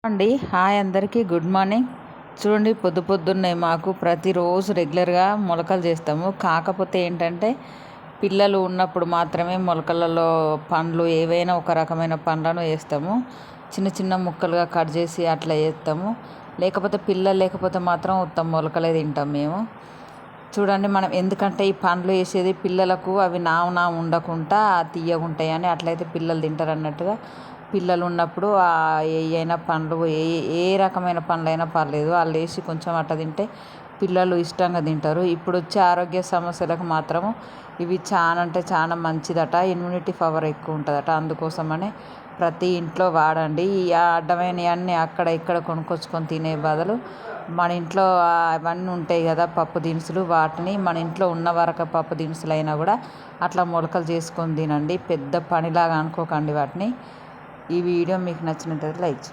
అండి హాయ్ అందరికీ good morning. చూడండి పొద్దున్నే మాకు ప్రతిరోజు రెగ్యులర్గా మొలకలు చేస్తాము. కాకపోతే ఏంటంటే పిల్లలు ఉన్నప్పుడు మాత్రమే మొలకలలో పండ్లు ఏవైనా ఒక రకమైన పండ్లను వేస్తాము. చిన్న చిన్న ముక్కలుగా కట్ చేసి అట్లా వేస్తాము. లేకపోతే పిల్లలు లేకపోతే మాత్రం ఉత్తమ మొలకలే తింటాం మేము. చూడండి మనం ఎందుకంటే ఈ పండ్లు వేసేది పిల్లలకు అవి నావు ఉండకుండా తీయగుంటాయని అట్లయితే పిల్లలు తింటారు అన్నట్టుగా పిల్లలు ఉన్నప్పుడు అయినా పండ్లు ఏ రకమైన పండ్లైనా పర్లేదు వాళ్ళు వేసి కొంచెం అట్లా తింటే పిల్లలు ఇష్టంగా తింటారు. ఇప్పుడు వచ్చే ఆరోగ్య సమస్యలకు మాత్రము ఇవి చాలా అంటే చాలా మంచిదట, ఇమ్యూనిటీ పవర్ ఎక్కువ ఉంటుందట. అందుకోసమని ప్రతి ఇంట్లో వాడండి. ఈ అడ్డమైనవన్నీ అక్కడ ఇక్కడ కొనుక్కొచ్చుకొని తినే బదులు మన ఇంట్లో అవన్నీ ఉంటాయి కదా పప్పు దినుసులు, వాటిని మన ఇంట్లో ఉన్న వరకు పప్పు దినుసులు అయినా కూడా అట్లా మొలకలు చేసుకొని తినండి. పెద్ద పనిలాగా అనుకోకండి వాటిని. ఈ వీడియో మీకు నచ్చినట్లయితే లైక్ చేయండి.